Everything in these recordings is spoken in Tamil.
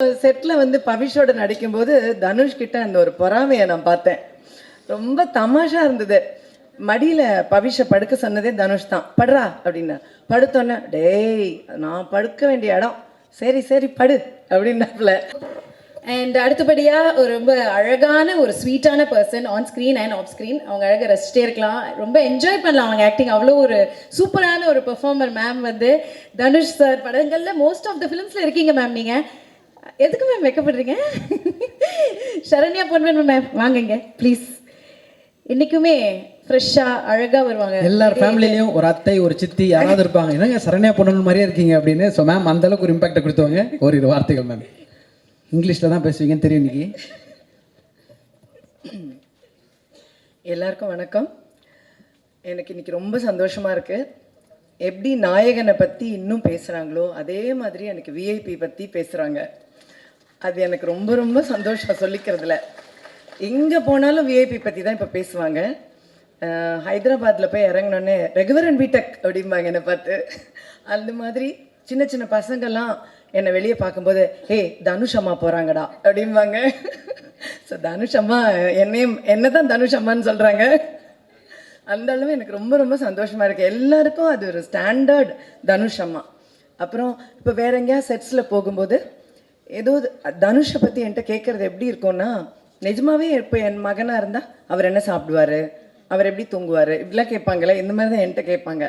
செட்டில் வந்து பவிஷோட நடிக்கும்போது தனுஷ் கிட்ட அந்த ஒரு பொறாமையை நான் பார்த்தேன். ரொம்ப தமாஷா இருந்தது. மடியில் பவிஷை படுக்க சொன்னதே தனுஷ் தான். படுறா அப்படின்னா படுத்தோன்னே டேய் நான் படுக்க வேண்டிய இடம், சரி சரி படு அப்படின்னாப்புல. அண்ட் அடுத்தபடியாக ஒரு ரொம்ப அழகான ஒரு ஸ்வீட்டான person on screen and off screen. அவங்க அழகாக ரசிச்சிட்டே இருக்கலாம், ரொம்ப என்ஜாய் பண்ணலாம் அவங்க ஆக்டிங். அவ்வளோ ஒரு சூப்பரான ஒரு பெர்ஃபார்மர் மேம். வந்து தனுஷ் சார் படங்களில் மோஸ்ட் ஆஃப் த ஃபிலிம்ஸில் இருக்கீங்க மேம். நீங்கள் எதுக்கு மேம் வைக்கப்படுறீங்க? சரண்யா பொன்வன் மேம் வாங்குங்க ப்ளீஸ். இன்றைக்குமே ஃப்ரெஷ்ஷாக அழகாக வருவாங்க. எல்லார் ஃபேமிலிலையும் ஒரு அத்தை ஒரு சித்தி யாராவது இருப்பாங்க, என்னங்க சரண்யா பொண்ணு மாதிரியே இருக்கீங்க அப்படின்னு. ஸோ மேம் அந்தளவுக்கு ஒரு இம்பாக்டை கொடுத்தவங்க. ஒரு வார்த்தைகள் மேம், இங்கிலீஷில் தான் பேசுவீங்கன்னு தெரியும். இன்னைக்கு எல்லாருக்கும் வணக்கம். எனக்கு இன்னைக்கு ரொம்ப சந்தோஷமாக இருக்குது. எப்படி நாயகனை பற்றி இன்னும் பேசுகிறாங்களோ அதே மாதிரி எனக்கு விஐபி பற்றி பேசுகிறாங்க. அது எனக்கு ரொம்ப ரொம்ப சந்தோஷம் சொல்லிக்கிறதுல. எங்கே போனாலும் விஐபி பற்றி தான் இப்போ பேசுவாங்க. ஹைதராபாத்தில் போய் இறங்கினோடனே ரெகுவரன் பிடெக் அப்படிம்பாங்க என்னை பார்த்து. அந்த மாதிரி சின்ன சின்ன பசங்கள்லாம் என்னை வெளியே பார்க்கும்போது தனுஷ் அம்மா போகிறாங்கடா அப்படிம்பாங்க. ஸோ தனுஷ் அம்மா என்ன தான் தனுஷ் அம்மான்னு சொல்கிறாங்க. அந்த அளவு எனக்கு ரொம்ப ரொம்ப சந்தோஷமாக இருக்குது. எல்லாருக்கும் அது ஒரு ஸ்டாண்டர்ட் தனுஷ் அம்மா. அப்புறம் இப்போ வேற எங்கேயா செட்ஸில் போகும்போது ஏதோ தனுஷை பற்றி என்கிட்ட கேட்குறது எப்படி இருக்கும்னா, நிஜமாவே இப்போ என் மகனாக இருந்தால் அவர் என்ன சாப்பிடுவார், அவர் எப்படி தூங்குவார், இப்படிலாம் கேட்பாங்களே, இந்த மாதிரி தான் என்கிட்ட கேட்பாங்க.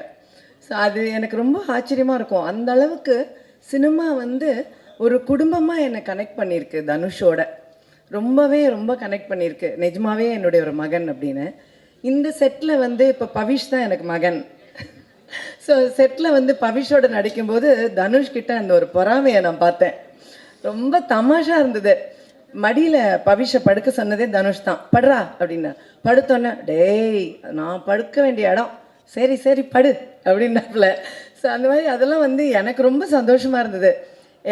ஸோ அது எனக்கு ரொம்ப ஆச்சரியமாக இருக்கும். அந்த அளவுக்கு சினிமா வந்து ஒரு குடும்பமாக என்னை கனெக்ட் பண்ணியிருக்கு தனுஷோட. ரொம்பவே ரொம்ப கனெக்ட் பண்ணியிருக்கு. நிஜமாவே என்னுடைய ஒரு மகன் அப்படின்னு. இந்த செட்டில் வந்து இப்போ பவிஷ் தான் எனக்கு மகன். ஸோ செட்டில் வந்து பவிஷோட நடிக்கும்போது தனுஷ் கிட்ட அந்த ஒரு பொறாமையை நான் பார்த்தேன். ரொம்ப தமாஷா இருந்தது. மடியில் பவிஷை படுக்க சொன்னதே தனுஷ் தான். படுறா அப்படின்னா படுத்தோன்னே டேய் நான் படுக்க வேண்டிய இடம், சரி சரி படு அப்படின்னாப்புல. ஸோ அந்த மாதிரி அதெல்லாம் வந்து எனக்கு ரொம்ப சந்தோஷமாக இருந்தது.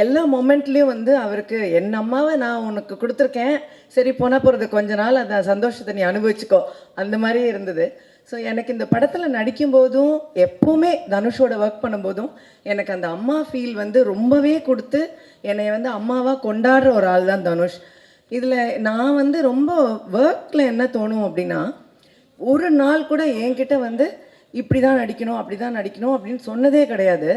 எல்லா மொமெண்ட்லேயும் வந்து அவருக்கு என் அம்மாவை நான் உனக்கு கொடுத்துருக்கேன், சரி போனால் போகிறது கொஞ்ச நாள் அந்த சந்தோஷத்தை நீ அனுபவிச்சுக்கோ, அந்த மாதிரி இருந்தது. ஸோ எனக்கு இந்த படத்தில் நடிக்கும்போதும் எப்போவுமே தனுஷோட ஒர்க் பண்ணும்போதும் எனக்கு அந்த அம்மா ஃபீல் வந்து ரொம்பவே கொடுத்து என்னை வந்து அம்மாவாக கொண்டாடுற ஒரு ஆள் தான் தனுஷ். இதில் நான் வந்து ரொம்ப ஒர்க்கில் என்ன தோணும் அப்படின்னா, ஒரு நாள் கூட என்கிட்ட வந்து இப்படி தான் நடிக்கணும் அப்படி தான் நடிக்கணும் அப்படின்னு சொன்னதே கிடையாது.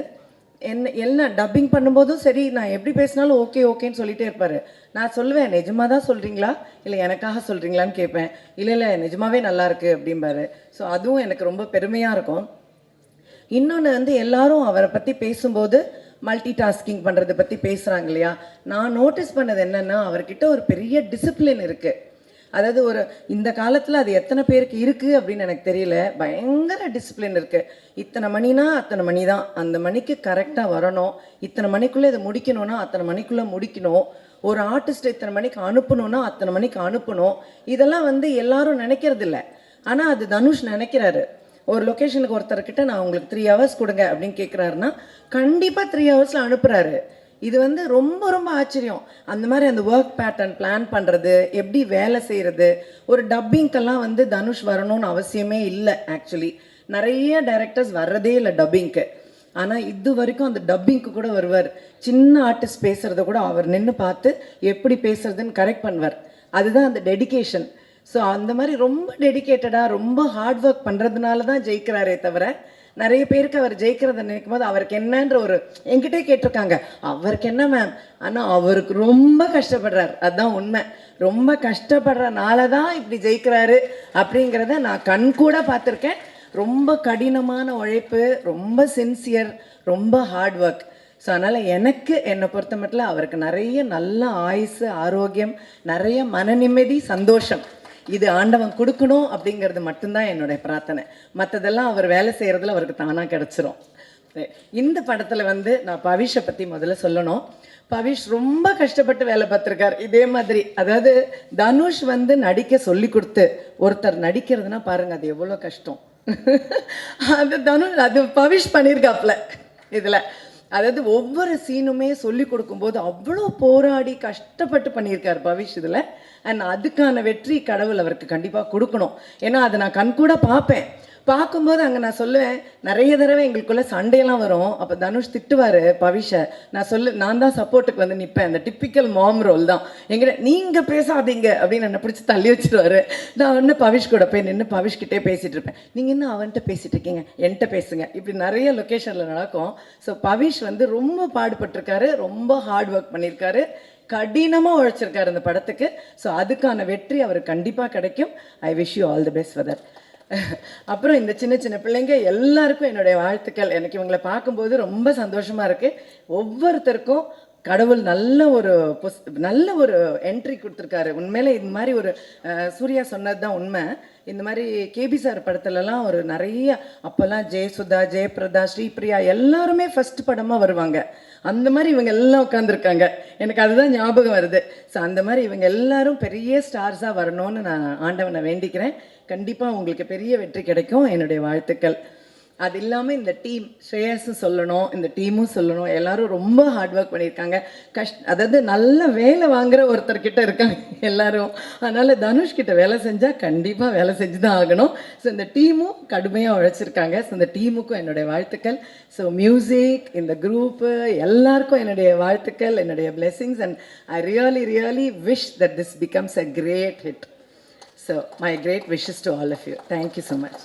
என்ன டப்பிங் பண்ணும்போதும் சரி, நான் எப்படி பேசினாலும் ஓகே ஓகேன்னு சொல்லிகிட்டே இருப்பார். நான் சொல்லுவேன் நிஜமாக தான் சொல்கிறீங்களா இல்லை எனக்காக சொல்கிறீங்களான்னு கேட்பேன். இல்லை இல்லை நிஜமாவே நல்லாயிருக்கு அப்படிம்பாரு. ஸோ அதுவும் எனக்கு ரொம்ப பெருமையாக இருக்கும். இன்னொன்று வந்து எல்லாரும் அவரை பற்றி பேசும்போது மல்டி டாஸ்கிங் பண்ணுறதை பற்றி பேசுகிறாங்க இல்லையா. நான் நோட்டீஸ் பண்ணது என்னென்னா, அவர்கிட்ட ஒரு பெரிய டிசிப்ளின் இருக்குது. அதாவது ஒரு இந்த காலத்தில் அது எத்தனை பேருக்கு இருக்குது அப்படின்னு எனக்கு தெரியல. பயங்கர டிசிப்ளின் இருக்குது. இத்தனை மணினா அத்தனை மணி தான், அந்த மணிக்கு கரெக்டாக வரணும். இத்தனை மணிக்குள்ளே இதை முடிக்கணும்னா அத்தனை மணிக்குள்ளே முடிக்கணும். ஒரு ஆர்டிஸ்ட்டை இத்தனை மணிக்கு அனுப்பணும்னா அத்தனை மணிக்கு அனுப்பணும். இதெல்லாம் வந்து எல்லாரும் நினைக்கிறது இல்லை. ஆனால் அது தனுஷ் நினைக்கிறாரு. ஒரு லொக்கேஷனுக்கு ஒருத்தர்கிட்ட நான் உங்களுக்கு 3 hours கொடுங்க அப்படின்னு கேட்குறாருன்னா கண்டிப்பாக 3 hours அனுப்புகிறாரு. இது வந்து ரொம்ப ரொம்ப ஆச்சரியம். அந்த மாதிரி அந்த ஒர்க் பேட்டர்ன் பிளான் பண்ணுறது, எப்படி வேலை செய்கிறது. ஒரு டப்பிங்க்கெல்லாம் வந்து தனுஷ் வரணும்னு அவசியமே இல்லை. ஆக்சுவலி நிறைய டைரக்டர்ஸ் வர்றதே இல்லை டப்பிங்க்கு. ஆனால் இது வரைக்கும் அந்த டப்பிங்க்கு கூட வருவார். சின்ன ஆர்டிஸ்ட் பேசுகிறத கூட அவர் நின்று பார்த்து எப்படி பேசுறதுன்னு கரெக்ட் பண்ணுவார். அதுதான் அந்த டெடிகேஷன். ஸோ அந்த மாதிரி ரொம்ப டெடிக்கேட்டடாக ரொம்ப ஹார்ட் ஒர்க் பண்ணுறதுனால தான் ஜெயிக்கிறாரே தவிர, நிறைய பேருக்கு அவர் ஜெயிக்கிறத நினைக்கும் போது அவருக்கு என்னன்ற ஒரு என்கிட்டே கேட்டிருக்காங்க, அவருக்கு என்ன மேம், ஆனால் அவருக்கு ரொம்ப கஷ்டப்படுறார். அதுதான் உண்மை. ரொம்ப கஷ்டப்படுறனால தான் இப்படி ஜெயிக்கிறாரு அப்படிங்கிறத நான் கண் கூட பார்த்துருக்கேன். ரொம்ப கடினமான உழைப்பு, ரொம்ப சின்சியர், ரொம்ப ஹார்ட் ஒர்க். ஸோ அதனால் எனக்கு என்னை பொறுத்த மட்டும் அவருக்கு நிறைய நல்ல ஆயுசு, ஆரோக்கியம், நிறைய மன நிம்மதி, சந்தோஷம் இது ஆண்டவன் கொடுக்கணும் அப்படிங்கிறது மட்டும்தான் என்னுடைய பிரார்த்தனை. மற்றதெல்லாம் அவர் வேலை செய்கிறதுல அவருக்கு தானாக கிடச்சிரும். இந்த படத்தில் வந்து நான் பவிஷை பற்றி முதல்ல சொல்லணும். பவிஷ் ரொம்ப கஷ்டப்பட்டு வேலை பார்த்துருக்கார். இதே மாதிரி அதாவது தனுஷ் வந்து நடிக்க சொல்லி கொடுத்து ஒருத்தர் நடிக்கிறதுனா பாருங்கள் அது எவ்வளோ கஷ்டம். அது பவிஷ் பண்ணியிருக்காப்புல இதில். அதாவது ஒவ்வொரு சீனுமே சொல்லி கொடுக்கும்போது அவ்வளோ போராடி கஷ்டப்பட்டு பண்ணியிருக்கார் பவிஷ் இதில். அண்ட் அதுக்கான வெற்றி கடவுள் அவருக்கு கண்டிப்பாக கொடுக்கணும். ஏன்னா அதை நான் கண்கூட பார்ப்பேன். பார்க்கும்போது அங்கே நான் சொல்லுவேன், நிறைய தடவை எங்களுக்குள்ள சண்டையெல்லாம் வரும். அப்போ தனுஷ் திட்டுவார் பவிஷை. நான் தான் சப்போர்ட்டுக்கு வந்து நிற்பேன். அந்த டிப்பிக்கல் மாம் ரோல் தான். எங்கிட்ட நீங்கள் பேசாதீங்க அப்படின்னு என்னை பிடிச்சி தள்ளி வச்சுருவாரு. நான் வந்து பவிஷ் கூட போய் நின்று பவிஷ்கிட்டே பேசிகிட்டு இருப்பேன். நீங்கள் இன்னும் அவன்கிட்ட பேசிகிட்டு இருக்கீங்க, என்கிட்ட பேசுங்க. இப்படி நிறைய லொக்கேஷனில் நடக்கும். ஸோ பவிஷ் வந்து ரொம்ப பாடுபட்டிருக்காரு, ரொம்ப ஹார்ட் ஒர்க் பண்ணியிருக்காரு, கடினமாக உழைச்சிருக்காரு இந்த படத்துக்கு. ஸோ அதுக்கான வெற்றி அவருக்கு கண்டிப்பாக கிடைக்கும். I wish you all the best for that. அப்புறம் இந்த சின்ன சின்ன பிள்ளைங்க எல்லாருக்கும் என்னுடைய வாழ்த்துக்கள். எனக்கு இவங்களை பார்க்கும்போது ரொம்ப சந்தோஷமாக இருக்குது. ஒவ்வொருத்தருக்கும் கடவுள் நல்ல ஒரு என்ட்ரி கொடுத்துருக்காரு. உண்மையிலே இந்த மாதிரி ஒரு சூர்யா சொன்னது தான் உண்மை. இந்த மாதிரி கேபி சார் படத்துலலாம் ஒரு நிறைய அப்போல்லாம் ஜெயசுதா, ஜெயபிரதா, ஸ்ரீபிரியா எல்லாருமே ஃபஸ்ட் படமாக வருவாங்க. அந்த மாதிரி இவங்க எல்லாம் உட்காந்துருக்காங்க. எனக்கு அதுதான் ஞாபகம் வருது. ஸோ அந்த மாதிரி இவங்க எல்லாரும் பெரிய ஸ்டார்ஸாக வரணும்னு நான் ஆண்டவனை வேண்டிக்கிறேன். கண்டிப்பாக உங்களுக்கு பெரிய வெற்றி கிடைக்கும். என்னுடைய வாழ்த்துக்கள். அது இல்லாமல் இந்த டீம் ஸ்ரேயஸும் சொல்லணும், இந்த டீமும் சொல்லணும். எல்லாரும் ரொம்ப ஹார்ட் ஒர்க் பண்ணியிருக்காங்க. அதாவது நல்ல வேலை வாங்குகிற ஒருத்தர்கிட்ட இருக்காங்க எல்லாரும். அதனால் தனுஷ்கிட்ட வேலை செஞ்சால் கண்டிப்பாக வேலை செஞ்சு தான் ஆகணும். ஸோ இந்த டீமும் கடுமையாக உழைச்சிருக்காங்க. ஸோ இந்த டீமுக்கும் என்னுடைய வாழ்த்துக்கள். ஸோ மியூசிக், இந்த குரூப்பு எல்லாருக்கும் என்னுடைய வாழ்த்துக்கள், என்னுடைய blessings. And I really wish that this becomes a great hit. So my great wishes to all of you. Thank you so much.